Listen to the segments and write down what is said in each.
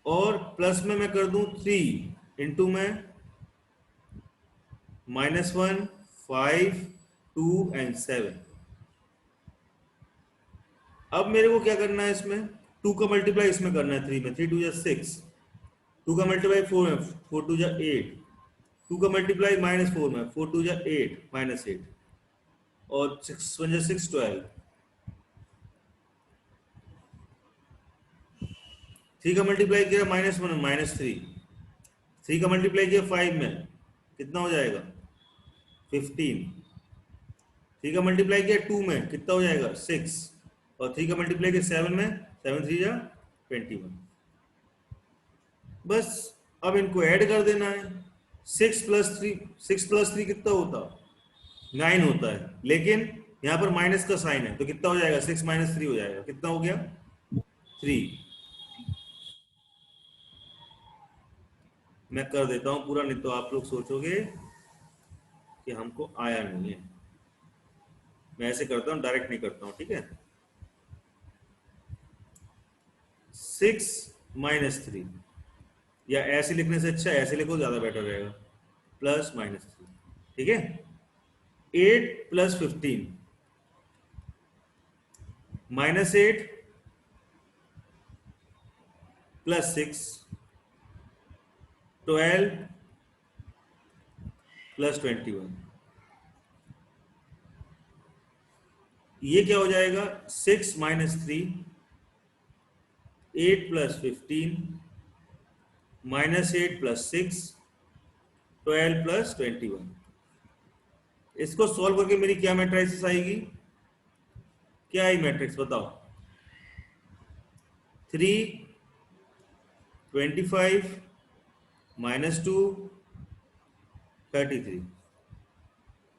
और प्लस में मैं कर दूं 3 इंटू में -1, 5, 2 एंड 7। अब मेरे को क्या करना है इसमें, 2 का मल्टीप्लाई इसमें करना है 3 में, 3 2 जा 6, 2 का मल्टीप्लाई 4 में, 4 2 जा 8, 2 का मल्टीप्लाई -4 में, 4 2 जा 8 -8, और 6 1 जा 6 12, 3 का मल्टीप्लाई किया -1 -3, 3 का मल्टीप्लाई किया 5 में, कितना हो जाएगा 15, 3 का मल्टीप्लाई किया 2 में, कितना हो जाएगा 6, और 3 का मल्टीप्लाई किया 7 में, 7 3 जा 21। बस अब इनको ऐड कर देना है। 6 + 3 कितना होता, 9 होता है, लेकिन यहाँ पर माइनस का साइन है तो कितना हो जाएगा, 6 - 3 हो जाएगा, कितना हो गया 3। मैं कर देता हूँ पूरा, नहीं तो आप लोग सोचोगे कि हमको आया नहीं है। मैं ऐसे करता हूँ, डायरेक्ट नहीं करता हूँ, ठीक है। 6 - 3, या ऐसे लिखने से अच्छा ऐसे लिखो, ज्यादा बेटर रहेगा, +-3, ठीक है। 8 + 15 -8 + 6 12 + 21, ये क्या हो जाएगा 6 - 3, 8 + 15 -8 + 6 12 + 21। इसको सॉल्व करके मेरी क्या मैट्रिक्स आएगी, क्या आई मैट्रिक्स बताओ, 3 25 -2 33।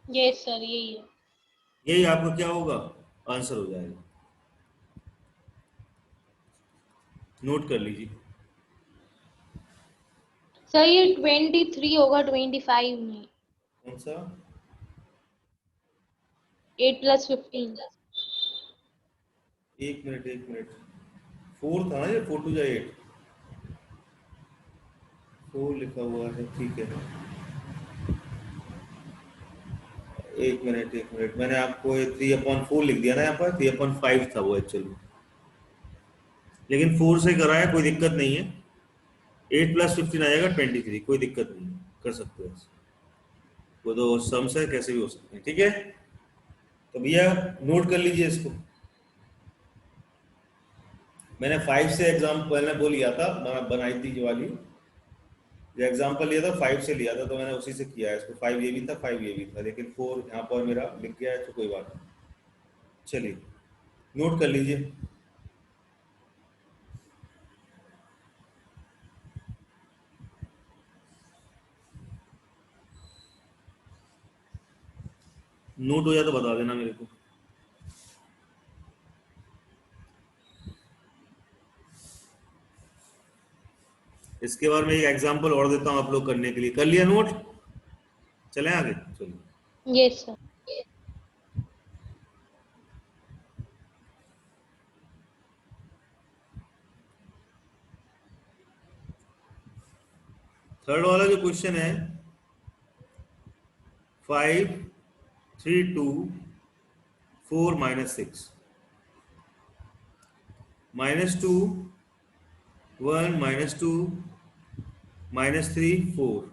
यस सर, यही है। यही आपका क्या होगा, आंसर हो जाएगा। नोट कर लीजिए। सर ये 23 होगा, 25 नहीं। कौन सा, 8 + 15। एक मिनट एक मिनट, 4 था ना ये, 4 2 जा 8, 4 लिखा हुआ है, ठीक है। एक मिनट, मैंने आपको 3/4 लिख दिया ना, यहाँ पर 3/5 था वो एक्चुअली, लेकिन 4 से कराया, कोई दिक्कत नहीं है। 8 + 15 आ जाएगा 23, कोई दिक्कत नहीं है, कर सकते हो ऐसे। वो तो सम्स है, कैसे भी हो सकते हैं, ठीक है। तो भैया नोट कर लीजिए इसको। मैंने 5 से एग्जाम पहले वो लिया था, बनाई थी जो वाली, जो एग्जाम्पल लिया था 5 से लिया था, तो मैंने उसी से किया है इसको। 5 ये भी था, 5 ये भी था, लेकिन 4 यहाँ पर मेरा लिख गया है, तो कोई बात नहीं। चलिए नोट कर लीजिए। नोट हो जाए तो बता देना मेरे को। इसके बाद मैं एक एग्जाम्पल और देता हूँ आप लोग करने के लिए। कर लिया नोट, चलें आगे, चलिए। Yes sir. थर्ड वाला जो क्वेश्चन है, 5 3 2 4 -6 -2 1 -2 -3 4,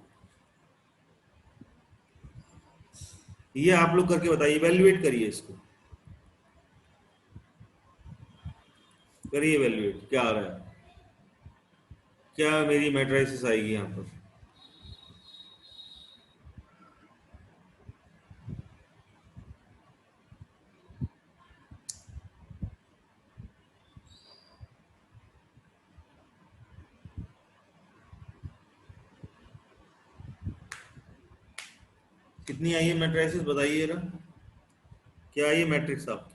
ये आप लोग करके बताइए, इवेल्युएट करिए इसको, करिए इवेल्युएट, क्या आ रहा है, क्या मेरी मैट्रिसेस आएगी यहाँ पर। कितनी आई है मैट्रिसेस बताइए जरा, क्या आई है मैट्रिक्स आपकी।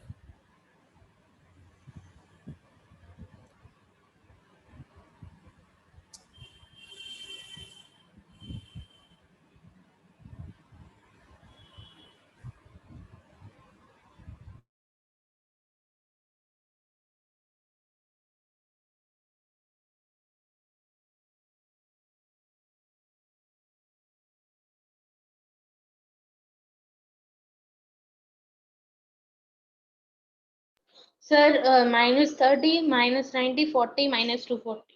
सर -30 -90 40 -240।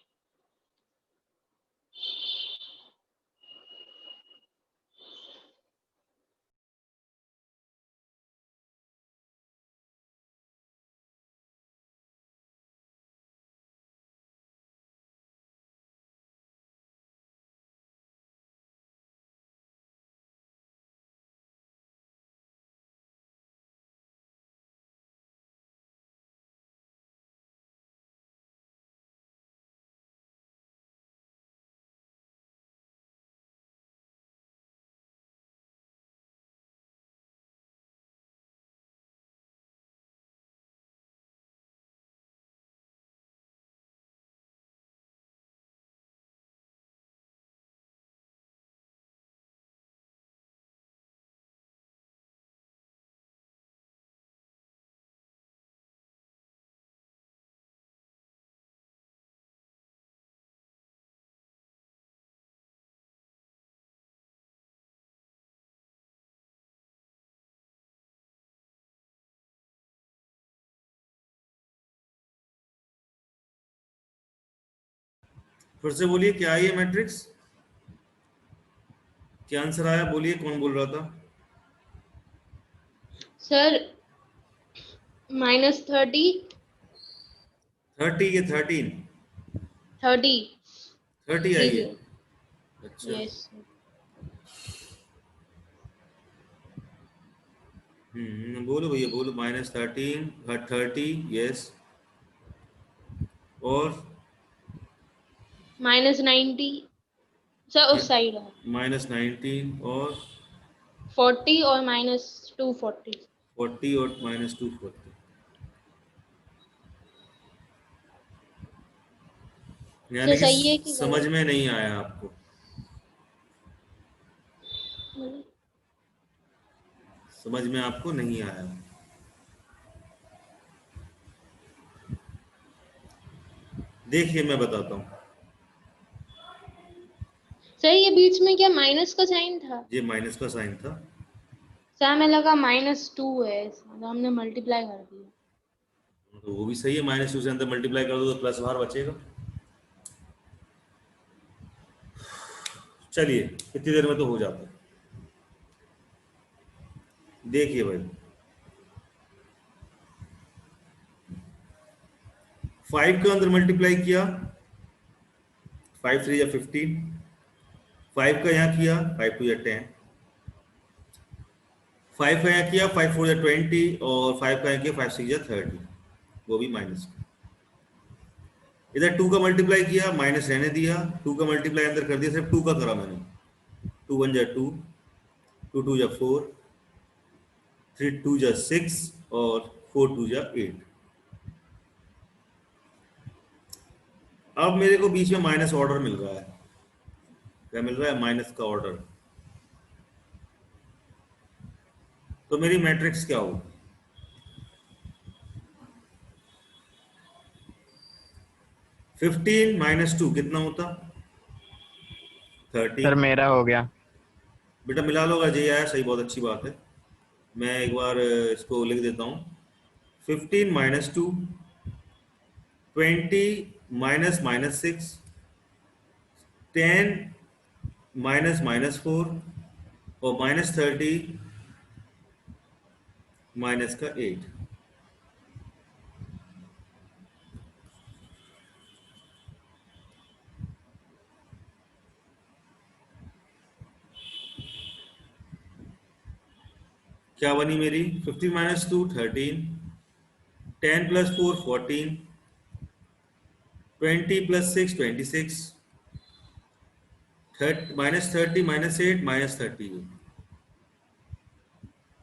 फिर से बोलिए क्या है ये मैट्रिक्स, क्या आंसर आया, बोलिए कौन बोल रहा था? सर -30 30 के 13? 30 30 आई है। लीजिए। अच्छा। यस। बोलो भैया बोलो, -13 30 यस, और -90 सर उस साइड है। -19 और 40 और -240। 40 और -240। सर यानी कि सही है कि समझ गलत? में नहीं आया आपको, समझ में आपको नहीं आया। देखिए मैं बताता हूँ, सर ये बीच में क्या माइनस का साइन था? ये माइनस का साइन था। सर हमें लगा -2 है इसमें, तो हमने मल्टीप्लाई कर दिया। तो वो भी सही है, -2 से अंदर मल्टीप्लाई कर दो तो प्लस बाहर बचेगा। चलिए इतनी देर में तो हो जाता है। देखिए भाई, 5 के अंदर मल्टीप्लाई किया, 5 3 या 15, 5 का यहाँ किया 5 2 या 10, 5 का यहाँ किया 5 4 या 20, और 5 का यहाँ किया 5 6 या 30, वो भी माइनस। इधर 2 का मल्टीप्लाई किया, माइनस रहने दिया, 2 का मल्टीप्लाई अंदर कर दिया, सिर्फ 2 का करा मैंने, 2 1 जा 2, 2 2 जा 4, 3 2 जा 6, और 4 2 जा 8। अब मेरे को बीच में माइनस ऑर्डर मिल रहा है, क्या मिल रहा है? माइनस का ऑर्डर। तो मेरी मैट्रिक्स क्या होगी? 15 -2 कितना होता? 30। सर मेरा हो गया। बेटा मिला लो, अगर ये आया सही, बहुत अच्छी बात है। मैं एक बार इसको लिख देता हूँ, 15 -2, 20 -6, 10 -4, और -30 माइनस का 8। क्या बनी मेरी? 15 -2 13, 10 + 4 14, 20 + 6 26, -30 -8 -30।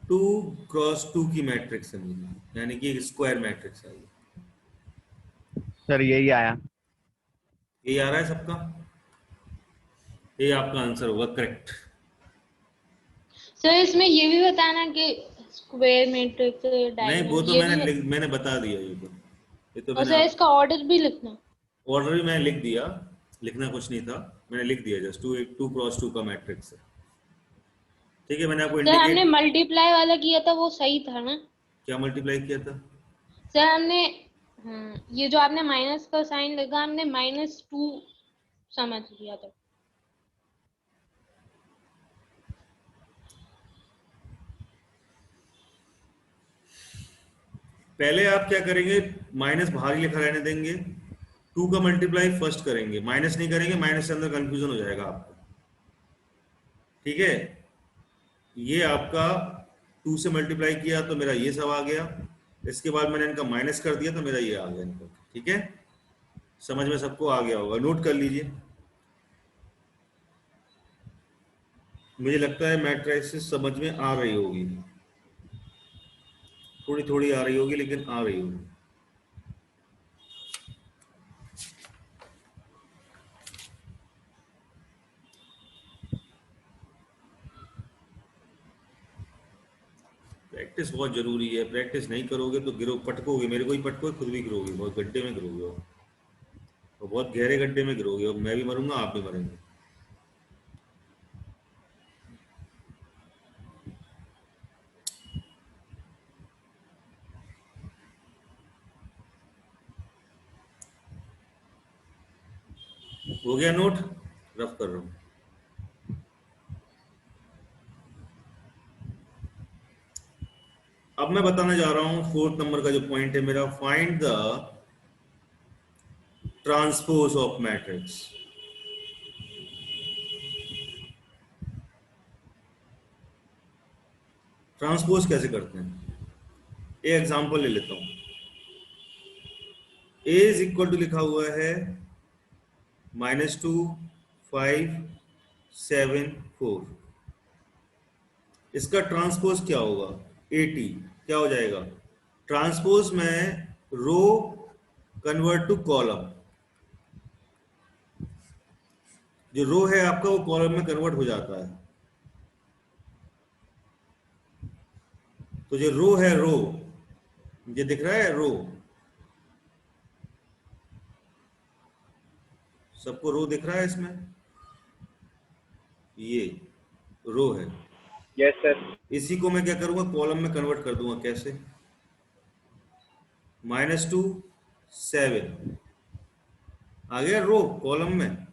2 क्रॉस 2 की मैट्रिक्स है मेरी, यानी कि एक स्क्वायर मैट्रिक्स है। सर यही आया। ये आ रहा है सबका? ये आपका आंसर होगा करेक्ट। सर इसमें ये भी बताना कि स्क्वायर मैट्रिक्स नहीं वो डायगोनल तो ये भी मैंने बता दिया, ये तो और मैंने सर इसका ऑर्डर भी लिखना। ऑर्डर भी मैंने लिख दिया, लिखना कुछ नहीं था, मैंने लिख दिया, जस्ट 2 क्रॉस 2 का मैट्रिक्स है। ठीक है, मैंने आपको सर हमने इंडिकेट। मल्टीप्लाई वाला किया था वो सही था ना? क्या मल्टीप्लाई किया था? सर हमने ये जो आपने माइनस का साइन लगा हमने -2 समझ लिया था। पहले आप क्या करेंगे, माइनस बाहर ही लिखा रहने देंगे, 2 का मल्टीप्लाई फर्स्ट करेंगे, माइनस नहीं करेंगे, माइनस के अंदर कंफ्यूजन हो जाएगा आपको। ठीक है, ये आपका 2 से मल्टीप्लाई किया तो मेरा ये सब आ गया, इसके बाद मैंने इनका माइनस कर दिया तो मेरा ये आ गया इनका। ठीक है, समझ में सबको आ गया होगा, नोट कर लीजिए। मुझे लगता है मैट्रिसेस समझ में आ रही होगी, थोड़ी थोड़ी आ रही होगी लेकिन आ रही होगी। प्रैक्टिस बहुत जरूरी है, प्रैक्टिस नहीं करोगे तो गिरो, पटकोगे, मेरे को ही पटकोगे, खुद भी गिरोगे, बहुत गड्ढे में गिरोगे और बहुत गहरे गड्ढे में गिरोगे, और मैं भी मरूंगा, आप भी मरेंगे। हो गया नोट, रफ कर रहा हूं। अब मैं बताने जा रहा हूं 4th नंबर का जो पॉइंट है मेरा, find the transpose of matrix. Transpose कैसे करते हैं, एक एग्जांपल ले लेता हूं। a इज इक्वल टू लिखा हुआ है -2 5 7 4। इसका ट्रांसपोज क्या होगा, 80। क्या हो जाएगा ट्रांसपोज में, रो कन्वर्ट टू कॉलम, जो रो है आपका वो कॉलम में कन्वर्ट हो जाता है। तो जो रो है, रो ये दिख रहा है, रो, सबको रो दिख रहा है इसमें, ये रो है। Yes sir. इसी को मैं क्या करूंगा, कॉलम में कन्वर्ट कर दूंगा। कैसे, -2 7 आ गया रो कॉलम में,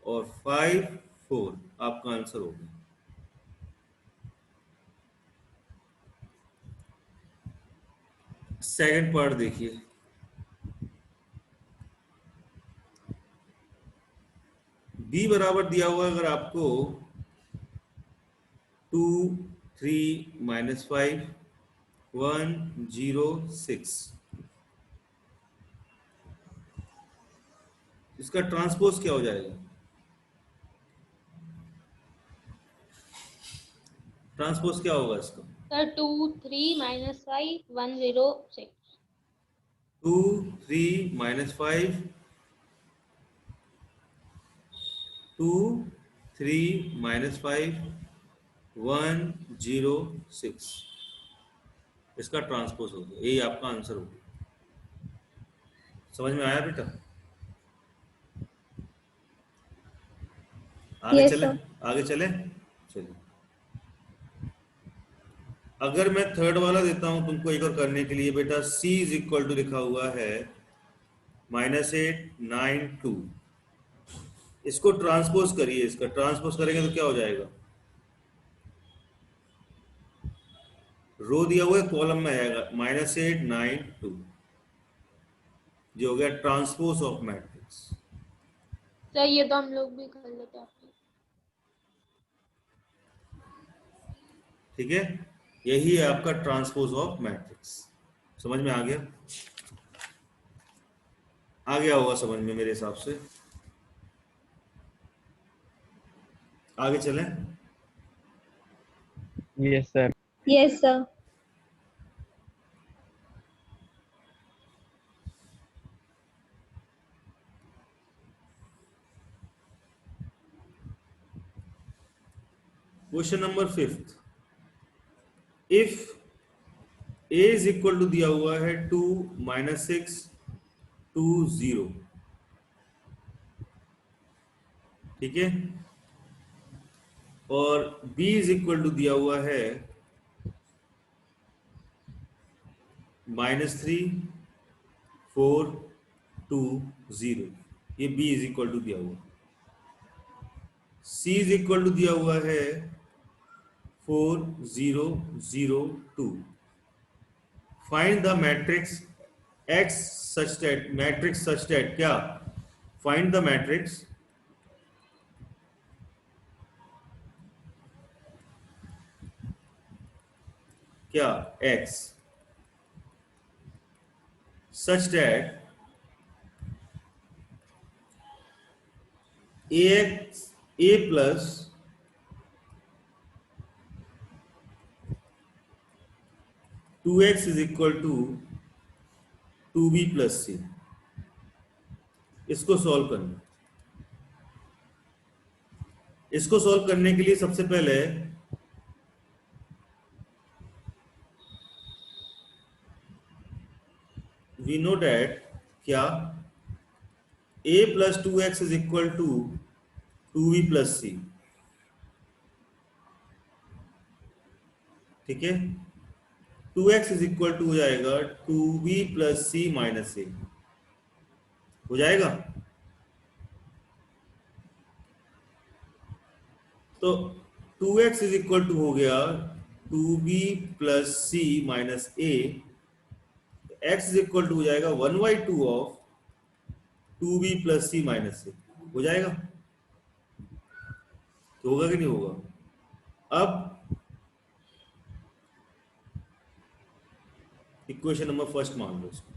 और 5 4 आपका आंसर हो गया। सेकंड पार्ट देखिए, b बराबर दिया हुआ है अगर आपको 2 3 -5 1 0 6, इसका ट्रांसपोज क्या हो जाएगा, ट्रांसपोज क्या होगा इसका, सर 2 3 -5 1 0 6। 2 3 -5 2 3 -5 1 0 6, इसका ट्रांसपोज हो गया, यही आपका आंसर हो गया। समझ में आया बेटा, आगे Yes, चले, sir. आगे चले, चलिए। अगर मैं थर्ड वाला देता हूं तुमको एक और करने के लिए बेटा, c इज इक्वल टू लिखा हुआ है -8 9 2, इसको ट्रांसपोज करिए, इसका ट्रांसपोज करेंगे तो क्या हो जाएगा, रो दिया हुआ है कॉलम में आएगा -8 9 2, जो हो गया ट्रांसपोज ऑफ मैट्रिक्स। सर ये तो हम लोग भी कर लेते हैं। ठीक है, यही है आपका ट्रांसपोज ऑफ मैट्रिक्स। समझ में आ गया, आ गया होगा समझ में मेरे हिसाब से। आगे चलें। Yes sir. Yes, sir. Question number 5th, if a is equal to दिया हुआ है 2 -6 2 0, ठीक है, और b इज इक्वल टू दिया हुआ है -3 4 2 0, ये b इज इक्वल टू दिया हुआ, c इज इक्वल टू दिया हुआ है 4 0 0 2। Find the matrix x such that, matrix such that क्या, फाइंड द मैट्रिक्स क्या x such that ax a plus 2x is equal to 2b plus c। इसको solve करना, इसको सॉल्व करने के लिए सबसे पहले वी नो डैट क्या a प्लस 2x is equal to 2b plus c, ठीक है। 2x इज इक्वल टू हो जाएगा 2b plus c minus a, हो जाएगा। तो 2x इज इक्वल टू हो गया 2b plus c minus a, x is equal to हो जाएगा 1/2 of 2b plus c minus a, हो जाएगा। तो होगा कि नहीं होगा। अब इक्वेशन नंबर फर्स्ट मान लो इसको।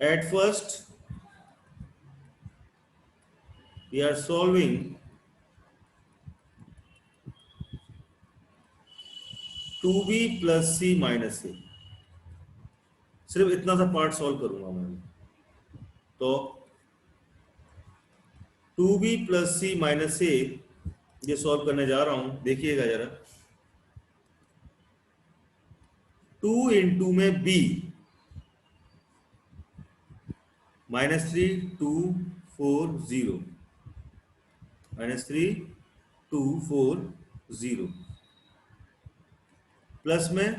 At first we are solving 2b plus c minus a, सिर्फ इतना सा पार्ट सॉल्व करूंगा मैं। तो 2b plus c minus a ये सॉल्व करने जा रहा हूं, देखिएगा जरा। 2 इंटू में b -3 2 4 0, -3 2 4 0, प्लस में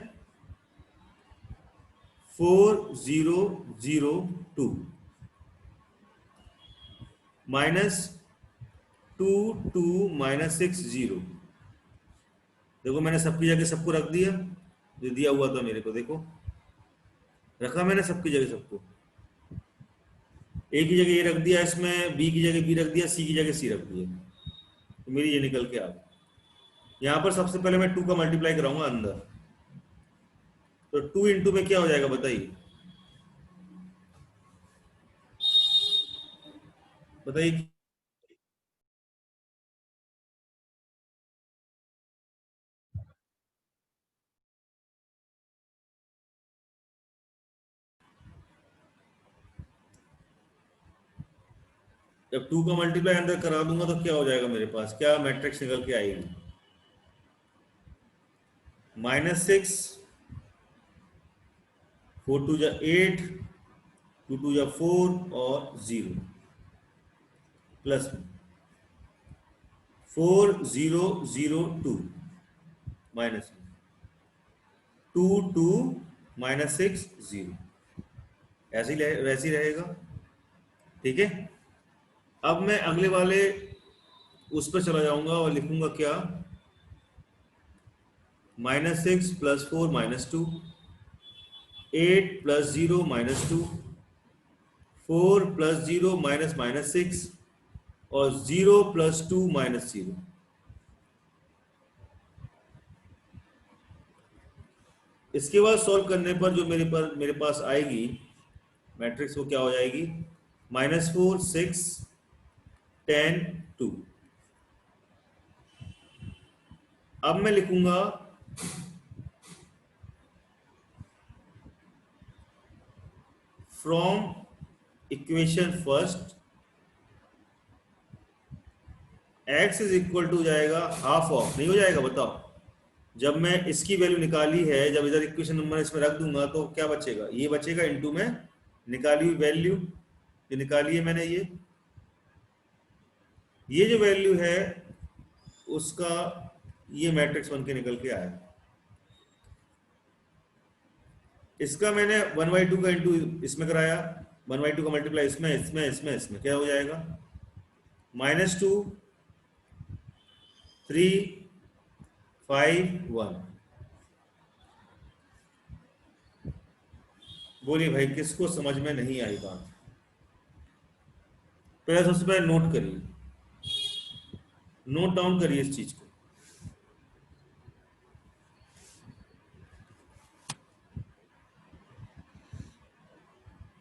4 0 0 2, -2 2 -6 0। देखो मैंने सबकी जगह सबको रख दिया, जो दिया हुआ था मेरे को, देखो रखा मैंने सबकी जगह सबको। ए की जगह ए रख दिया, इसमें बी की जगह बी रख दिया, सी की जगह सी रख दिया, तो मेरी ये निकल के आ गई। यहां पर सबसे पहले मैं 2 का मल्टीप्लाई कराऊंगा अंदर, तो 2 इंटू में क्या हो जाएगा बताइए, बताइए। जब 2 का मल्टीप्लाई अंदर करा दूंगा तो क्या हो जाएगा मेरे पास, क्या मैट्रिक्स निकल के आएगी, -6 4 2 जा 8 2 2 जा 4 और 0, प्लस 4 0 0 2, माइनस 2 2 -6 0, ऐसे ही वैसे ही रहेगा, ठीक है। अब मैं अगले वाले उस पर चला जाऊंगा और लिखूंगा क्या, -6 + 4 -2, 8 + 0 -2, 4 + 0 -6 और 0 + 2 -0। इसके बाद सॉल्व करने पर जो मेरे पास आएगी मैट्रिक्स, वो क्या हो जाएगी, -4 6 10 2। अब मैं लिखूंगा from equation first x is equal to जाएगा हाफ ऑफ, नहीं हो जाएगा बताओ। जब मैं इसकी वैल्यू निकाली है, जब इधर इक्वेशन नंबर इसमें रख दूंगा तो क्या बचेगा, ये बचेगा इनटू में निकाली हुई वैल्यू, ये निकाली है मैंने, ये जो वैल्यू है उसका ये मैट्रिक्स बन के निकल के आया। इसका मैंने 1/2 का इंटू इसमें कराया, 1/2 का मल्टीप्लाई इसमें क्या हो जाएगा, -2 3 5 1। बोलिए भाई किसको समझ में नहीं आई बात? पहले सबसे पहले नोट करिए, नोट डाउन करिए इस चीज को।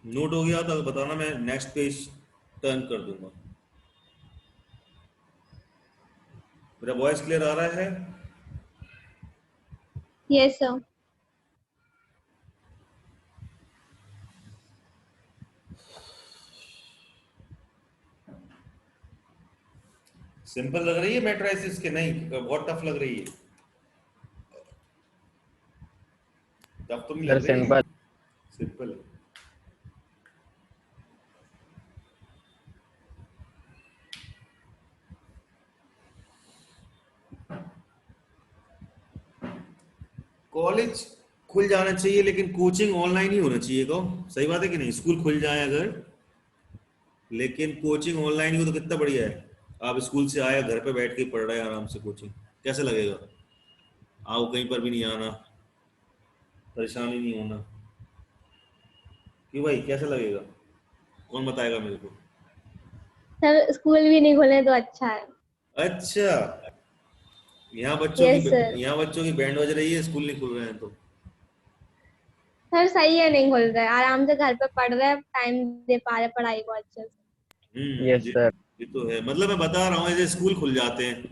नोट हो गया तो बताना, मैं नेक्स्ट पेज टर्न कर दूंगा। मेरा वॉइस क्लियर आ रहा है? Yes sir. सिंपल लग रही है मैट्रिसेस के? नहीं, बहुत टफ लग रही है? टफ तो नहीं सर लग रही है, सिंपल। सिंपल है। कॉलेज खुल जाना चाहिए लेकिन कोचिंग ऑनलाइन ही होना चाहिए, कहो सही बात है कि नहीं? स्कूल खुल जाए अगर, लेकिन कोचिंग ऑनलाइन ही हो तो कितना बढ़िया है। आप स्कूल से आए, घर पे बैठ के पढ़ रहे हैं आराम से, कोचिंग कैसे लगेगा? आओ कहीं पर भी नहीं आना, परेशानी नहीं होना। क्यों भाई, कैसा लगेगा? कौन बताएगा मेरे को? सर स्कूल भी नहीं खुले तो अच्छा है। अच्छा, यहाँ यस सर। यहाँ बच्चों की बैंड बज रही है, स्कूल नहीं खुल रहे हैं तो? सर सही है, नहीं खुल रहा है, आराम से घर पे पढ़ रहे हैं, टाइम दे पा रहे पढ़ाई को अच्छे से। Yes sir. ये तो है। मतलब मैं बता रहा हूँ, ऐसे स्कूल खुल जाते हैं,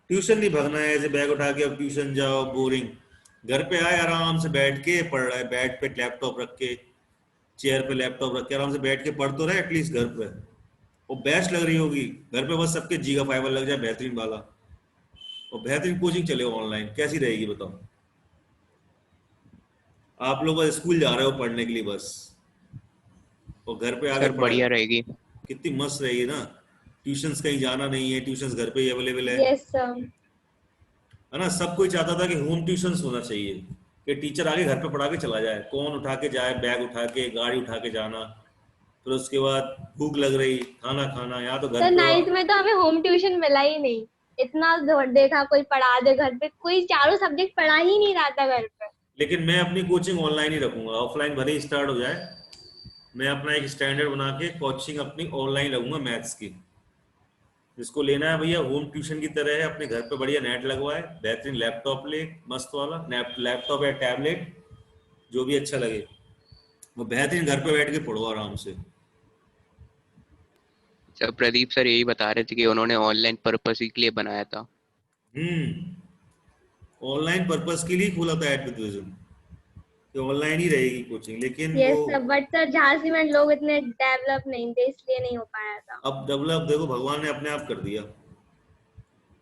ट्यूशन नहीं भागना है ऐसे बैग उठा के अब ट्यूशन जाओ, बोरिंग। घर पे आए आराम से बैठ के पढ़ रहा है, बेड पे लैपटॉप रख के, चेयर पे लैपटॉप रख के आराम से बैठ के पढ़ तो रहे एटलीस्ट घर पे। वो बेस्ट लग रही होगी। घर पे बस सबके जीगा फाइबर लग जाए बेहतरीन वाला, और बेहतरीन कोचिंग चले ऑनलाइन, कैसी रहेगी बताओ? आप लोग बस स्कूल जा रहे हो पढ़ने के लिए बस, और घर पे आके सर पढ़ाई बढ़िया रहेगी। कितनी मस्त रहेगी ना। ट्यूशंस कहीं जाना नहीं है, ट्यूशंस घर पे ही अवेलेबल है यस सर। है ना? सब कोई चाहता था कि होम ट्यूशंस होना चाहिए, कि टीचर आके घर पे पढ़ा के चला जाए, कौन उठा के जाए, बैग उठा के, गाड़ी उठा के जाना, फिर उसके बाद भूख लग रही, खाना खाना। यहाँ तो घर सर पे हो। 9th में तो हमें होम ट्यूशन मिला ही नहीं। इतना देखा कोई पढ़ा दे घर पे, कोई चारों सब्जेक्ट पढ़ा ही नहीं रहा था घर पे। लेकिन मैं अपनी कोचिंग ऑनलाइन ही रखूंगा, ऑफलाइन भले ही स्टार्ट हो जाए, मैं अपना एक स्टैंडर्ड बना के कोचिंग अपनी ऑनलाइन रखूंगा मैथ्स की। जिसको लेना है भैया होम ट्यूशन की तरह है, अपने घर पे बढ़िया नेट लगवाए, बेहतरीन लैपटॉप ले, मस्त वाला लैपटॉप या टैबलेट, जो भी अच्छा लगे, वो बेहतरीन घर पे बैठ के पढ़ो आराम से। सर प्रदीप सर यही बता रहे थे कि उन्होंने ऑनलाइन पर्पस के लिए बनाया था। ऑनलाइन पर्पस के लिए खोला था एडमिशन, कि ऑनलाइन ही रहेगी कोचिंग, लेकिन वो yes sir, but sir Jhansi में लोग इतने डेवलप नहीं थे, इसलिए नहीं हो पाया था। अब डेवलप देखो भगवान ने अपने आप कर दिया,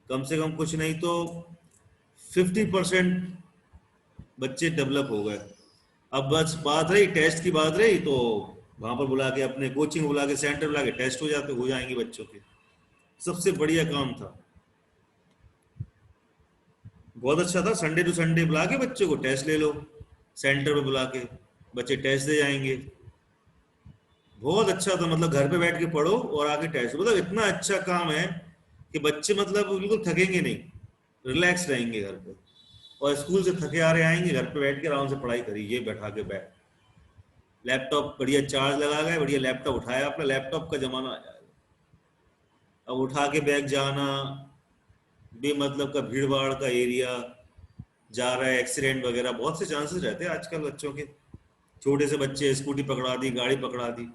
कम से कम कुछ नहीं तो 50% बच्चे डेवलप हो गए। अब बस बात रही टेस्ट की, बात रही तो वहां पर बुला के, अपने कोचिंग बुला के, सेंटर बुला के टेस्ट हो जाएंगे बच्चों के। सबसे बढ़िया काम था, बहुत अच्छा था। संडे टू संडे बुला के बच्चों को टेस्ट ले लो, सेंटर पे बुला के बच्चे टेस्ट दे जाएंगे। बहुत अच्छा था, मतलब घर पे बैठ के पढ़ो और आके टेस्ट, मतलब इतना अच्छा काम है कि बच्चे मतलब बिल्कुल थकेंगे नहीं, रिलैक्स रहेंगे घर पे। और स्कूल से थके आ रहे आएंगे, घर पे बैठ के आराम से पढ़ाई करिए, बैठा के बैठ, लैपटॉप बढ़िया चार्ज लगा गए, बढ़िया लैपटॉप उठाया, अपना लैपटॉप का जमाना आ जाएगा। अब उठा के बैग जाना, बेमतलब का भीड़ भाड़ का एरिया जा रहा है, एक्सीडेंट वगैरह बहुत से चांसेस रहते हैं आजकल बच्चों के। छोटे से बच्चे स्कूटी पकड़ा दी, गाड़ी पकड़ा दी,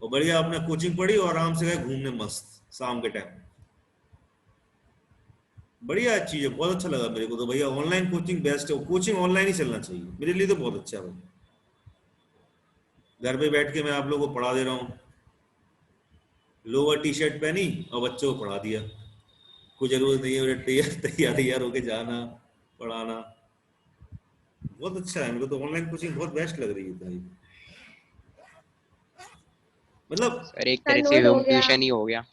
और बढ़िया अपने कोचिंग पढ़ी और आराम से गए घूमने मस्त शाम के टाइम। बढ़िया चीज है, बहुत अच्छा लगा मेरे को तो भैया। ऑनलाइन कोचिंग बेस्ट है, कोचिंग ऑनलाइन ही चलना चाहिए, मेरे लिए तो बहुत अच्छा है भाई। घर पे बैठ के मैं आप लोगों को पढ़ा दे रहा हूँ, लोअर टी शर्ट पहनी और बच्चों को पढ़ा दिया, कोई जरूरत नहीं है तैयार तैयार होके जाना पढ़ाना। बहुत अच्छा है, मेरे को तो ऑनलाइन कोचिंग बहुत बेस्ट लग रही है भाई। मतलब सर एक सर तरह से नोट हो होम गया। ट्यूशन ही हो गया।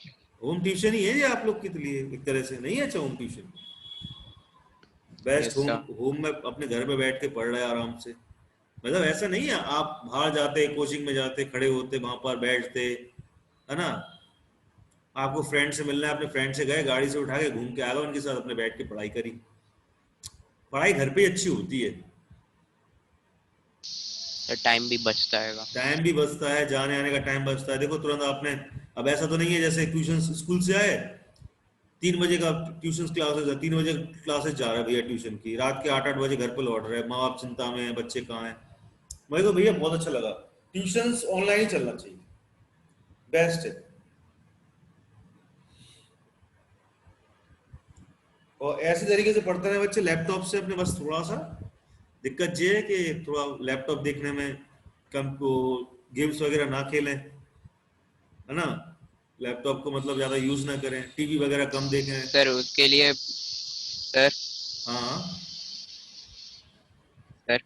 होम ट्यूशन ही है ये आप लोग के लिए एक तरह से, नहीं है? अच्छा home tuition best. Yes home sir. Home में अपने घर में बैठ के पढ़ रहे हैं आराम से, मतलब ऐसा नहीं है आप बाहर जाते कोचिंग में जाते खड़े होते वहां पर बैठते, है ना, आपको फ्रेंड से मिलना है, अपने फ्रेंड से गए गाड़ी से उठा के घूम के आ गए उनके साथ, अपने बैठ के पढ़ाई करी। पढ़ाई घर पे ही अच्छी होती है, तो टाइम भी बचता है। टाइम भी बचता है, जाने आने का टाइम बचता है। देखो तुरंत आपने, अब ऐसा तो नहीं है जैसे ट्यूशन स्कूल से आए 3 बजे का ट्यूशन क्लासेस है, 3 बजे क्लासेस जा रहा है भैया ट्यूशन की, रात के 8-8 बजे घर पे लौट रहे हैं, माँ बाप चिंता में है बच्चे कहाँ हैं। मुझे तो भैया बहुत अच्छा लगा, ट्यूशन ऑनलाइन ही चलना चाहिए, बेस्ट है। और ऐसे तरीके से पढ़ते रहे बच्चे लैपटॉप से अपने, बस थोड़ा सा दिक्कत ये है कि थोड़ा लैपटॉप देखने में कम को गेम्स वगैरह ना खेलें, है ना, लैपटॉप को मतलब ज्यादा यूज ना करें, टीवी वगैरह कम देखें। सर उसके लिए सर हाँ सर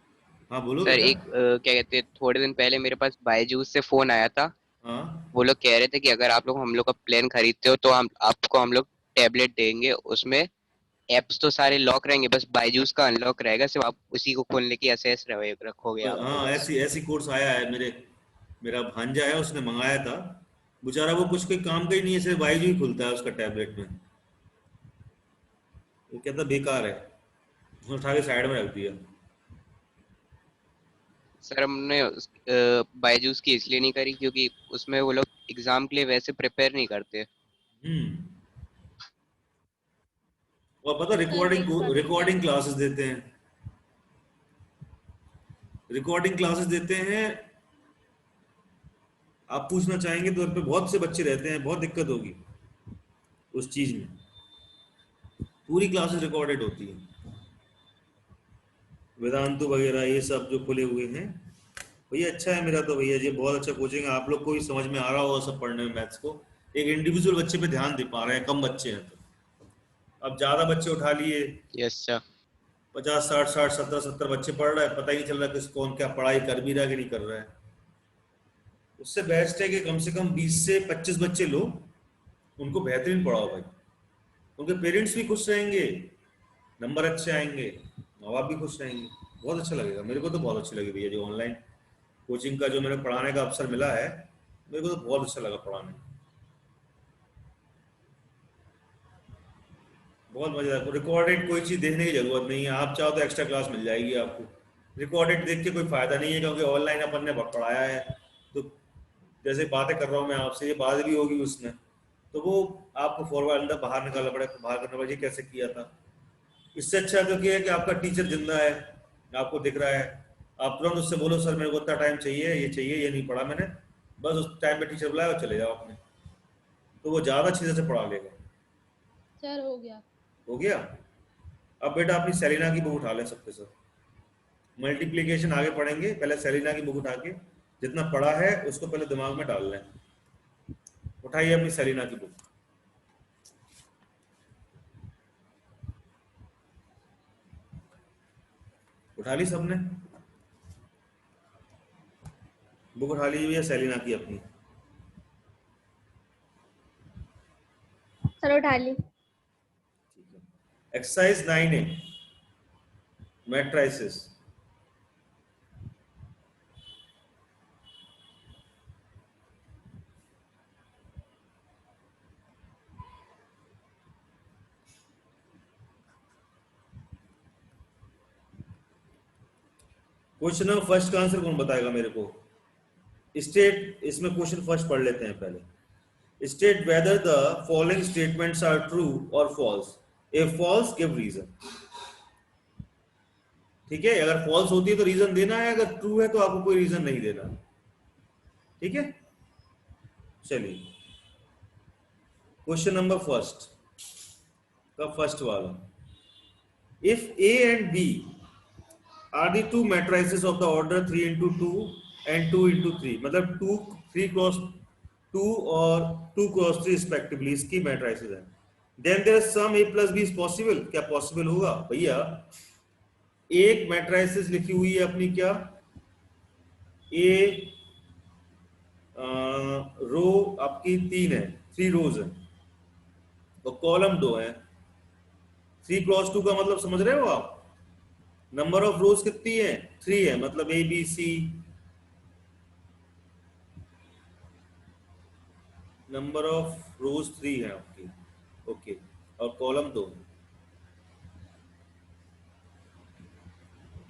हाँ बोलो सर बेटा। एक क्या कहते हैं, थोड़े दिन पहले मेरे पास बायजूस से फोन आया था। हाँ वो लोग कह रहे थे कि अगर आप लोग हम लोग का प्लान खरीदते हो तो हम लोग टैबलेट देंगे, उसमें एप्स तो सारे लॉक रहेंगे, बस बायजूस का अनलॉक रहेगा, सिर्फ आप उसी को खोलने की एसेस रखोगे आपको हाँ, बस। ऐसी ऐसी कोर्स आया है मेरा भांजा है उसने मंगाया था, बेचारा वो कुछ कोई काम का ही नहीं है, सिर्फ बाईजू ही खुलता है उसका टैबलेट में, वो कहता बेकार है, उसने उठा के साइड में रख दिया। सर हमने बायजूस की इसलिए नहीं करी क्योंकि उसमें वो लोग एग्जाम के लिए वैसे प्रिपेयर नहीं करते। हम्म। और पता सर रिकॉर्डिंग मेरे पास भी रिकॉर्डिंग आया था। क्लासेस देते हैं, रिकॉर्डिंग क्लासेस देते हैं। आप पूछना चाहेंगे तो उन पे बहुत से बच्चे रहते हैं, बहुत दिक्कत होगी उस चीज में, पूरी क्लासेस रिकॉर्डेड होती है, वेदांतु वगैरह ये सब जो खुले हुए हैं। भैया अच्छा है मेरा तो, भैया जी बहुत अच्छा कोचिंग है, आप लोग को भी समझ में आ रहा होगा सब पढ़ने में मैथ्स को, एक इंडिविजुअल बच्चे पे ध्यान दे पा रहे हैं, कम बच्चे हैं तो, अब ज्यादा बच्चे उठा लिए, यस सर। 50 60 60 70 70 बच्चे पढ़ रहा है, पता ही नहीं चल रहा किस कौन क्या पढ़ाई कर भी रहा है कि नहीं कर रहा है। उससे बेस्ट है कि कम से कम 20 से 25 बच्चे लो, उनको बेहतरीन पढ़ाओ भाई, उनके पेरेंट्स भी खुश रहेंगे, नंबर अच्छे आएंगे, माँ बाप भी खुश रहेंगे, बहुत अच्छा लगेगा। मेरे को तो बहुत अच्छी लगी भैया जो ऑनलाइन कोचिंग का जो मेरे पढ़ाने का अवसर मिला है, मेरे को तो बहुत अच्छा लगा पढ़ाने, बहुत मजेदार। रिकॉर्डेड कोई चीज़ देखने की जरूरत नहीं है, आप चाहो तो एक्स्ट्रा क्लास मिल जाएगी आपको, रिकॉर्डेड देख के कोई फायदा नहीं है, क्योंकि ऑनलाइन अपन ने पढ़ाया है तो जैसे बातें कर रहा हूँ मैं आपसे, ये बात भी होगी उसमें, तो वो आपको फॉरवर्ड अंदर बाहर निकालना पड़ेगा, बाहर करना पड़ेगा, ये कैसे किया था। इससे अच्छा तो क्या है कि आपका टीचर जिंदा है, आपको दिख रहा है, आप तुरंत उससे बोलो सर मेरे को इतना टाइम चाहिए, ये नहीं पढ़ा मैंने, बस उस टाइम पे टीचर बुलाया और चले जाओ अपने, तो वो ज़्यादा अच्छी से पढ़ा लेगा। सर हो गया। हो गया। अब बेटा अपनी सेलिना की बुक उठा लें सबके सब, मल्टीप्लिकेशन आगे पढ़ेंगे, पहले सेलिना की बुक उठा के जितना पढ़ा है उसको पहले दिमाग में डाल लें। उठाइए अपनी सेलिना की बुक, उठा ली सबने, बुक उठा ली हुई है सेलिना की अपनी। सर उठा ली। Exercise 9A, matrices. Question number first का आंसर कौन बताएगा मेरे को? स्टेट, इसमें क्वेश्चन फर्स्ट पढ़ लेते हैं पहले। State whether the following statements are true और false, if false give reason. ठीक है, अगर फॉल्स होती है तो रीजन देना है, अगर ट्रू है तो आपको कोई रीजन नहीं देना। ठीक है, चलिए क्वेश्चन नंबर फर्स्ट का फर्स्ट वाला, if A and B are the two matrices of the order 3 into 2 and 2 into 3, मतलब 2 3 cross 2 और 2 cross 3 respectively इसकी matrices हैं। then there is some a plus b is possible, क्या possible होगा भैया? एक matrices लिखी हुई है अपनी क्या, a रो आपकी 3 है, 3 रोज है, तो कॉलम 2 है। 3 क्रॉस 2 का मतलब समझ रहे हो आप? नंबर ऑफ रोज कितनी है? 3 है, मतलब A B C, number of rows 3 है आपकी, ओके। और column 2,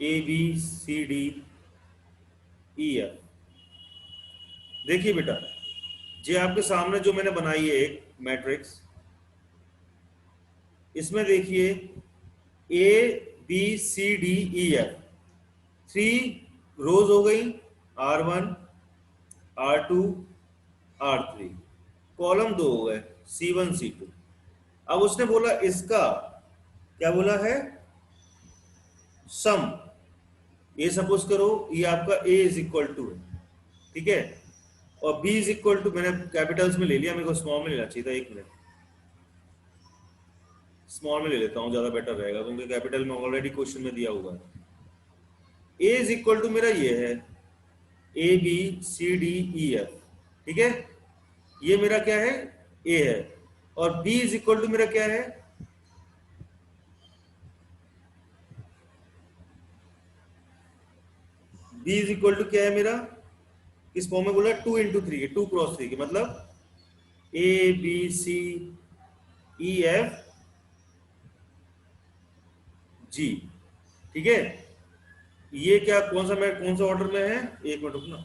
A B C D E F. देखिए बेटा, ये आपके सामने जो मैंने बनाई है एक मैट्रिक्स, इसमें देखिए A B C D E F, 3 rows हो गई, R1 R2 R3, कॉलम 2 हो गए, C1 C2। अब उसने बोला इसका क्या बोला है? सम। ये सपोज करो ये आपका A इज इक्वल टू है, ठीक है, और B इज इक्वल टू, मैंने कैपिटल्स में ले लिया, मेरे को स्मॉल में लेना चाहिए था, एक मिनट, स्मॉल में ले लेता हूँ, ज्यादा बेटर रहेगा, क्योंकि कैपिटल में ऑलरेडी क्वेश्चन में दिया हुआ है। A इज इक्वल टू मेरा ये है A B C D E F, ठीक है, ये मेरा क्या है? A है, और B इज इक्वल टू मेरा क्या है? B इज इक्वल टू क्या है मेरा? इस फॉर्म में बोला 2 इंटू 3, 2 क्रॉस 3 के, मतलब A B C E F G, ठीक है। ये क्या, कौन सा ऑर्डर में है? एक मिनट रुकना,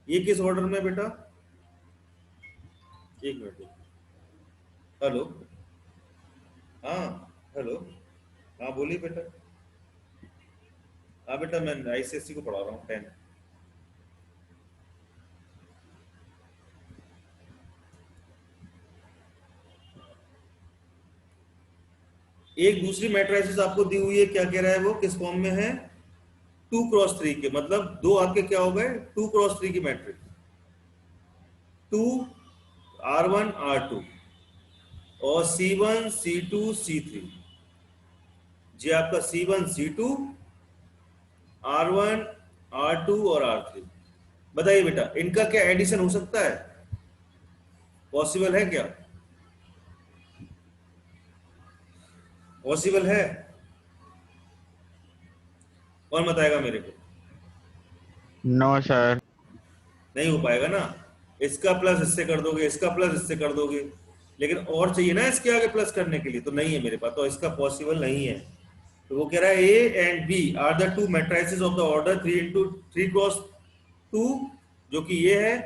ये किस ऑर्डर में बेटा? एक मिनट, हेलो, हाँ हेलो, हाँ बोलिए बेटा। हाँ बेटा, मैं ICSE को पढ़ा रहा हूँ 10। एक दूसरी मैट्रिसेस आपको दी हुई है, क्या कह रहा है वो, किस फॉर्म में है? 2 क्रॉस 3 के, मतलब दो आपके क्या हो गए? 2 क्रॉस 3 की मैट्रिक्स, 2 R1 R2 और C1 C2 C3, ये आपका C1 C2 R1 R2 और R3। बताइए बेटा, इनका क्या एडिशन हो सकता है? पॉसिबल है क्या? पॉसिबल है? कौन बताएगा मेरे को? No sir. नहीं हो पाएगा ना, इसका प्लस इससे कर दोगे, इसका प्लस इससे कर दोगे, लेकिन और चाहिए ना इसके आगे प्लस करने के लिए, तो नहीं है मेरे पास, तो इसका पॉसिबल नहीं है। तो वो कह रहा है A and B are the 2 matrices of the order 3 cross 2 जो कि ये है,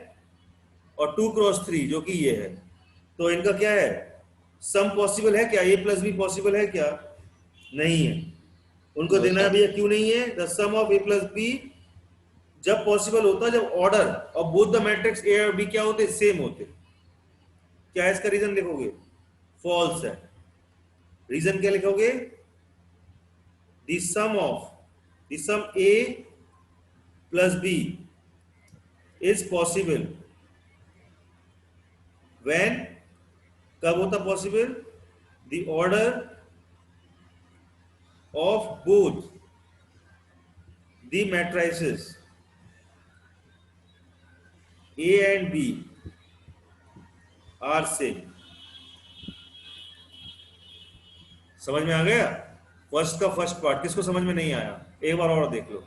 और 2 क्रॉस 3 जो कि ये है, तो इनका क्या है? सम पॉसिबल है क्या? A प्लस B पॉसिबल है क्या? नहीं है। उनको No, देना है sir. भैया, क्यों नहीं है? The sum of A plus B जब पॉसिबल होता है जब ऑर्डर और बोथ द मैट्रिक्स A और B क्या होते? सेम होते। क्या इसका रीजन लिखोगे? फॉल्स है। रीजन क्या लिखोगे? The sum A plus B is possible when, कब होता possible? The order of both the matrices A and B are same. समझ में आ गया? फर्स्ट का फर्स्ट पार्ट किसको समझ में नहीं आया? एक बार और देख लो,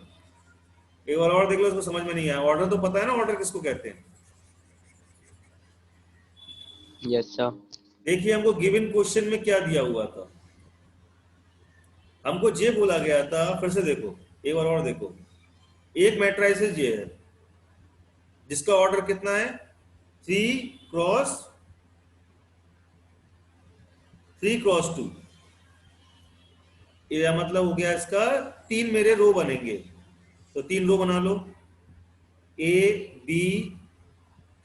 एक बार और देख लो, इसको समझ में नहीं आया। ऑर्डर तो पता है ना, ऑर्डर किसको कहते हैं? Yes, sir. देखिए हमको गिवन क्वेश्चन में क्या दिया हुआ था, हमको ये बोला गया था, फिर से देखो, एक बार और देखो, एक मैट्रिसेस ये है जिसका ऑर्डर कितना है? 3 क्रॉस 2, ये मतलब हो गया इसका 3 मेरे रो बनेंगे, तो 3 रो बना लो, A B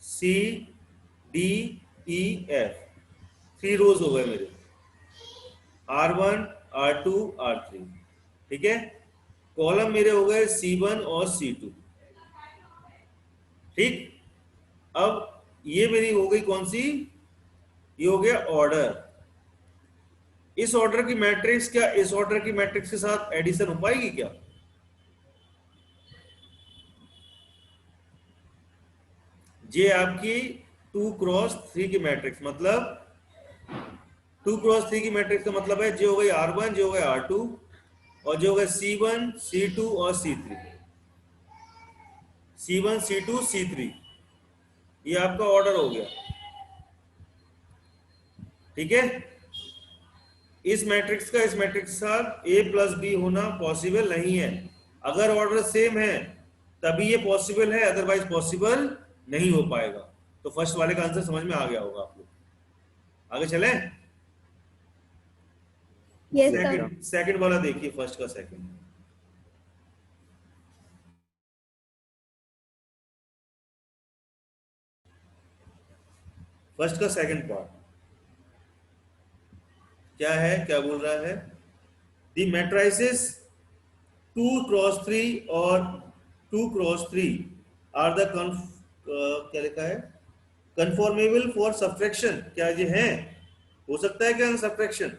C D E F, 3 rows हो गए मेरे, R1 R2 R3, ठीक है। कॉलम मेरे हो गए C1 और C2, ठीक। अब ये मेरी हो गई कौन सी? ये हो गया ऑर्डर। इस ऑर्डर की मैट्रिक्स क्या इस ऑर्डर की मैट्रिक्स के साथ एडिशन हो पाएगी क्या? ये आपकी 2 क्रॉस 3 की मैट्रिक्स, मतलब 2 क्रॉस 3 की मैट्रिक्स का मतलब है जो हो गई R1, जो हो गई R2 और जो हो गए C1, C2 और C3। C1, C2, C3 ये आपका ऑर्डर हो गया, ठीक है। इस मैट्रिक्स का इस मैट्रिक्स के साथ A प्लस बी होना पॉसिबल नहीं है। अगर ऑर्डर सेम है तभी ये पॉसिबल है, अदरवाइज पॉसिबल नहीं हो पाएगा। तो फर्स्ट वाले का आंसर समझ में आ गया होगा आप लोग। आगे चले, यस सर। सेकंड वाला देखिए, फर्स्ट का सेकंड। फर्स्ट का सेकंड पार्ट क्या है, क्या बोल रहा है? द मैट्रिसेस 2 क्रॉस 3 और 2 क्रॉस 3 आर द क्या लिखा है, कन्फॉर्मेबल फॉर सब्ट्रैक्शन। क्या ये है, हो सकता है क्या सब्ट्रैक्शन?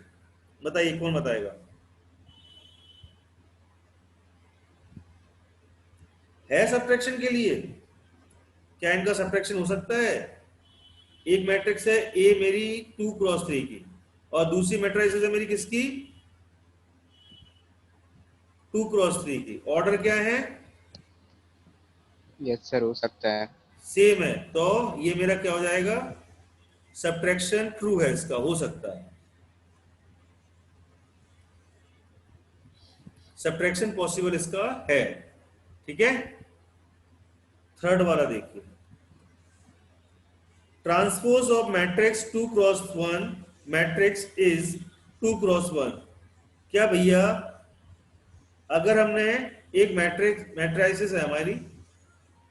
बताइए, कौन बताएगा? है सब्ट्रैक्शन के लिए? क्या इनका सब्ट्रैक्शन हो सकता है? एक मैट्रिक्स है ए मेरी 2 क्रॉस 3 की और दूसरी मैट्रिक्स है मेरी किसकी, 2 क्रॉस 3 की। ऑर्डर क्या है? यस सर, हो सकता है। सेम है, तो ये मेरा क्या हो जाएगा, सब्ट्रैक्शन ट्रू है, इसका हो सकता है, सब्ट्रैक्शन पॉसिबल इसका है, ठीक है। थर्ड वाला देखिए, transpose of matrix 2 cross 1 matrix is 2 cross 1। क्या भैया, अगर हमने एक मैट्रिक्स है हमारी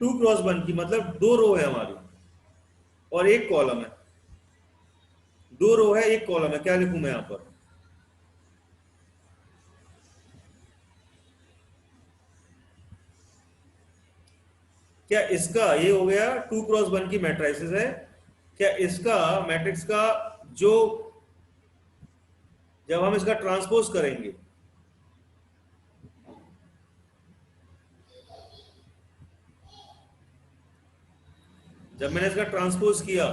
2 क्रॉस 1 की, मतलब 2 रो है हमारी और एक कॉलम है, 2 रो है एक कॉलम है, क्या लिखूं मैं यहां पर? क्या इसका, ये हो गया 2 क्रॉस 1 की मैट्रिक्स है, क्या इसका मैट्रिक्स का जो, जब हम इसका ट्रांसपोज करेंगे, जब मैंने इसका ट्रांसपोज किया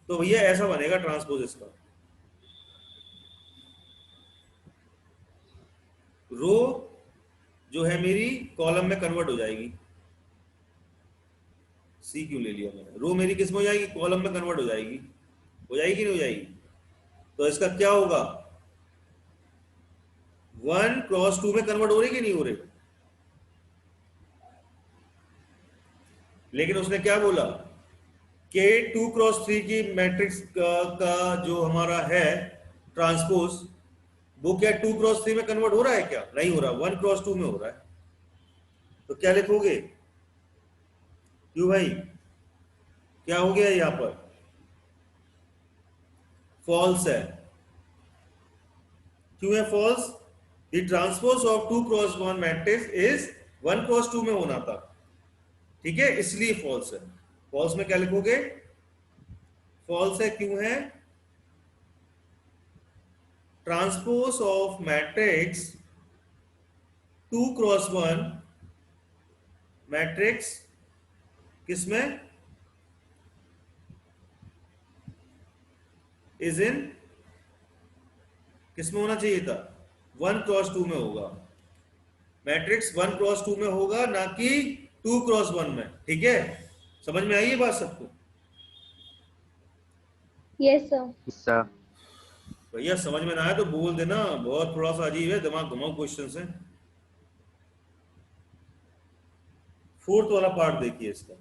तो भैया ऐसा बनेगा ट्रांसपोज इसका, रो जो है मेरी कॉलम में कन्वर्ट हो जाएगी। सी क्यों ले लिया मैंने, रो मेरी किस में हो जाएगी, कॉलम में कन्वर्ट हो जाएगी, हो जाएगी नहीं हो जाएगी? तो इसका क्या होगा, 1 क्रॉस 2 में कन्वर्ट हो रही कि नहीं हो रही? लेकिन उसने क्या बोला कि 2 क्रॉस 3 की मैट्रिक्स का जो हमारा है ट्रांसपोज, वो क्या 2 क्रॉस 3 में कन्वर्ट हो रहा है? क्या नहीं हो रहा, 1 क्रॉस 2 में हो रहा है। तो क्या लिखोगे, क्यों भाई, क्या हो गया यहां पर? फॉल्स है। क्यों है false? The transpose of 2 cross 1 matrix is 1 cross 2 में होना था, ठीक है, इसलिए फॉल्स है। फॉल्स में क्या लिखोगे, फॉल्स है, क्यों है? Transpose of matrix 2 cross 1 matrix किसमें, इज इन, किसमें होना चाहिए था, 1 क्रॉस 2 में होगा। मैट्रिक्स 1 क्रॉस 2 में होगा, ना कि 2 क्रॉस 1 में, ठीक है। समझ में आई ये बात सबको? Yes sir. सर भैया समझ में ना आया तो बोल देना, बहुत थोड़ा सा अजीब है, दिमाग घुमाओ क्वेश्चन है। फोर्थ वाला पार्ट देखिए, इसका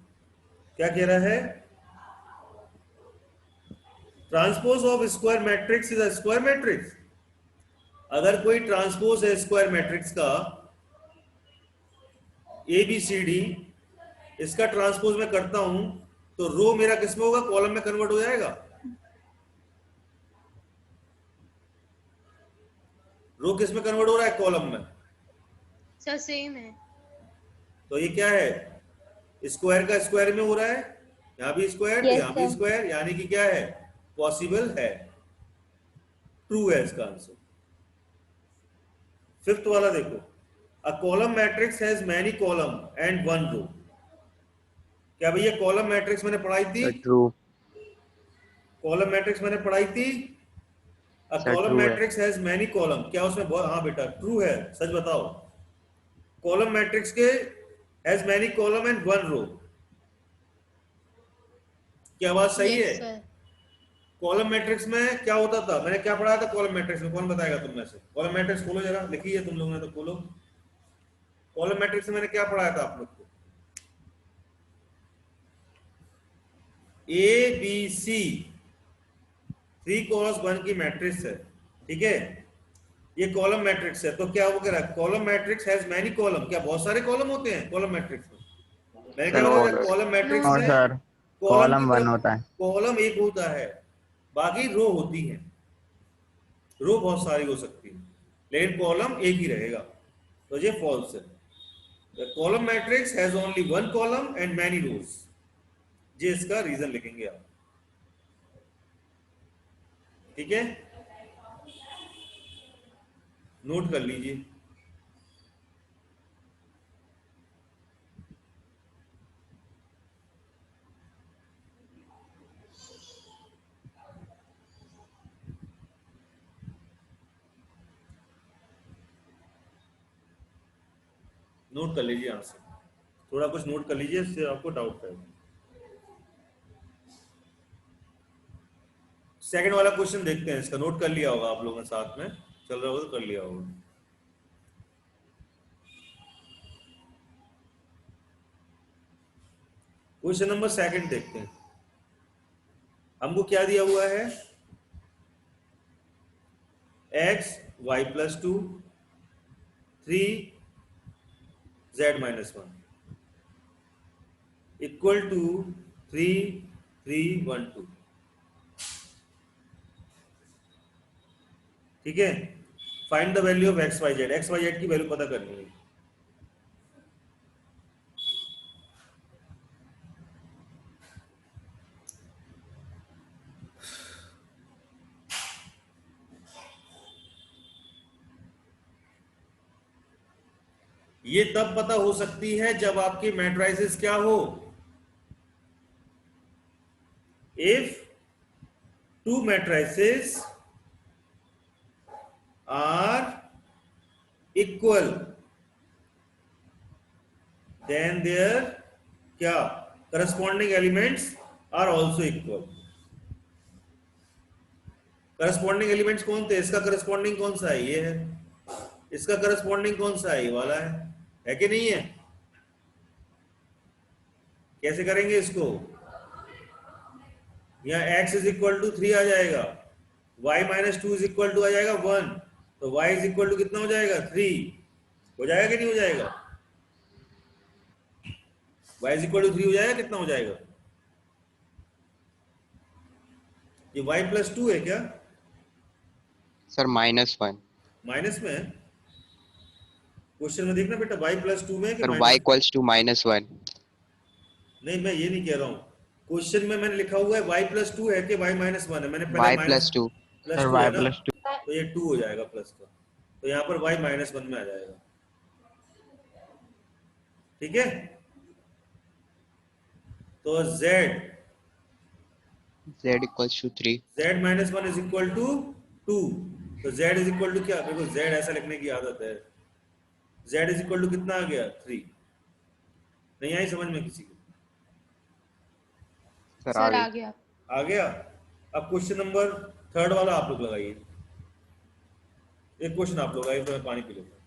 क्या कह रहा है, transpose of square matrix is a square matrix. अगर कोई ट्रांसपोज है स्क्वायर मैट्रिक्स का ABCD, इसका ट्रांसपोज मैं करता हूं तो रो मेरा किसमें होगा, कॉलम में कन्वर्ट हो जाएगा। रो किस में कन्वर्ट हो रहा है, कॉलम में। सर सेम है। तो ये क्या है, स्क्वायर का स्क्वायर में हो रहा है, यहां भी स्क्वायर, Yes, यहां भी sir. स्क्वायर, यानी कि क्या है, पॉसिबल है, ट्रू है इसका आंसर। फिफ्थ वाला देखो, a column matrix has many column and 1 रो। क्या भैया कॉलम मैट्रिक्स मैंने पढ़ाई थी, ट्रू। कॉलम मैट्रिक्स मैंने पढ़ाई थी, अ Sir, कॉलम true है। मैट्रिक्स हैज मैनी कॉलम, क्या उसमें बहुत, हाँ बेटा ट्रू है, सच बताओ। कॉलम मैट्रिक्स के has many column and one row, क्या बात सही यस है? सर। कॉलम मैट्रिक्स में क्या होता था, मैंने क्या पढ़ाया था कॉलम मैट्रिक्स में, कौन बताएगा तुम में से? कॉलम मैट्रिक्स खोलो जरा, लिखी है तुम लोगों ने तो खोलो। कॉलम मैट्रिक्स में मैंने क्या पढ़ाया था आप लोग को? ए बी सी 3 क्रॉस 1 की मैट्रिक्स है, ठीक है? ये कॉलम मैट्रिक्स है, तो क्या वो कह रहा है column matrix has many column, क्या बहुत सारे कॉलम होते हैं कॉलम मैट्रिक्स में? मैंने क्या सर नो बताया वो, था, कॉलम नो मैट्रिक्स नो में सर। सर, कॉलम की कॉलम वन होता है। कॉलम एक होता है, बाकी रो होती है। रो बहुत सारी हो सकती है, लेकिन कॉलम एक ही रहेगा, तो ये फॉल्स है। The column matrix has only one column and many rows, ये इसका रीजन लिखेंगे आप, ठीक है? नोट कर लीजिए। नोट कर लीजिए आंसर, थोड़ा कुछ नोट कर लीजिए, इससे आपको डाउट है। सेकंड वाला क्वेश्चन देखते हैं, इसका नोट कर लिया होगा आप लोगों ने, साथ में चल रहा होगा तो कर लिया होगा। क्वेश्चन नंबर सेकंड देखते हैं, हमको क्या दिया हुआ है? X y plus 2 3 z-1 equal to 3 3 1 2, ठीक है? Find the value of x y z की वैल्यू पता करनी है। ये तब पता हो सकती है जब आपकी मैट्रिसेस क्या हो, if two matrices are equal then there क्या corresponding elements are also equal. Corresponding elements कौन थे? इसका करस्पॉन्डिंग कौन सा है? ये है। इसका करस्पॉन्डिंग कौन सा है? ये वाला है कि नहीं है? कैसे करेंगे इसको? यहाँ x इज इक्वल टू 3 आ जाएगा, y minus 2 is equal to आ जाएगा 1, तो y इज इक्वल टू कितना हो जाएगा? 3 हो जाएगा कि नहीं हो जाएगा? y इज इक्वल टू 3 हो जाएगा, कितना हो जाएगा? ये y प्लस 2 है क्या? सर -1। माइनस में है? क्वेश्चन में देखना बेटा, y प्लस 2 में है कि sir y minus? Equals to -1। नहीं, मैं ये नहीं कह रहा हूँ, क्वेश्चन में मैंने लिखा हुआ है y प्लस 2 है कि y माइनस 1 है, मैंने पहले y माइनस +2। प्लस सर 2 है वाई ना, प्लस टू। तो ये 2 हो जाएगा प्लस का, तो यहाँ पर y माइनस 1 में आ जाएगा, ठीक है? तो z z equals to 3। z minus 1 is equal to 2, तो z इज इक्वल टू क्या? देखो z ऐसा लिखने की आदत है, z इज इक्वल टू कितना आ गया? 3। नहीं आई समझ में किसी को? सर आ सर गई। आ गया। आ गया? अब क्वेश्चन नंबर थर्ड वाला आप लोग लगाइए, एक क्वेश्चन आप लोग लगाइए, तो मैं पानी पी लेता हूँ।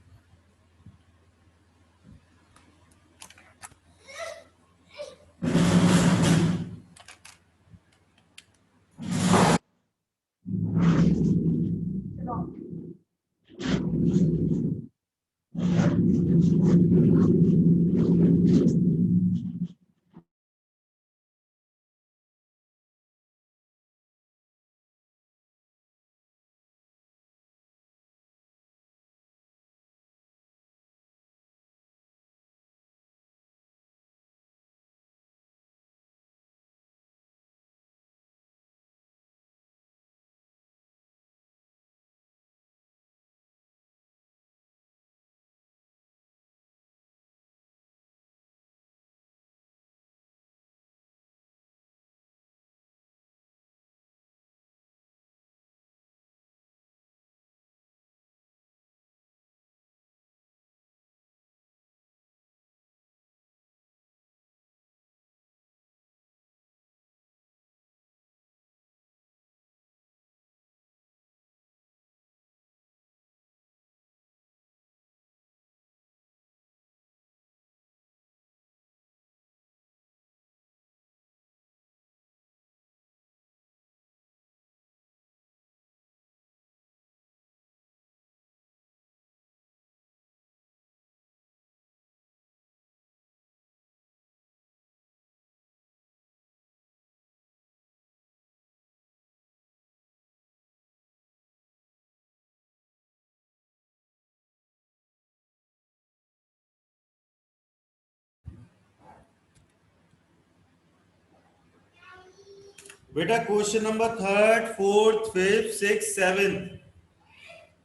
बेटा question number 3rd 4th 5th 6th 7th,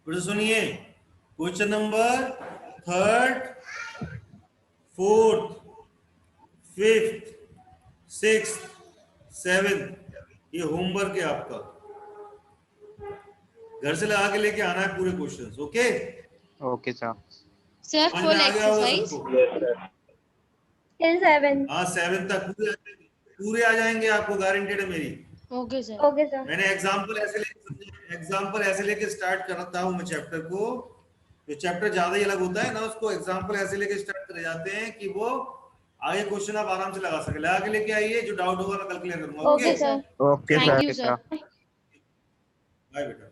बेटा सुनिए, question number 3rd 4th 5th 6th 7th, ये होमवर्क है आपका, घर से लगा के लेके आना है पूरे questions. Okay okay sir. Sir समझ फुल में आ गया होगा एक्सरसाइज सबको? Till 7. हाँ 7 तक पूरे आ जाएंगे आपको, गारंटेड है मेरी। Okay sir. Okay, sir. मैंने एग्जाम्पल ऐसे लेके स्टार्ट करता हूँ मैं चैप्टर को, जो चैप्टर ज्यादा ही अलग होता है ना, उसको एग्जाम्पल ऐसे लेके स्टार्ट करे जाते हैं कि वो आगे क्वेश्चन आप आराम से लगा सके। लगा के लेके आइए, जो डाउट होगा मैं कल क्लियर करूंगा। Okay, sir. Okay thank sir. You sir. Bye बेटा।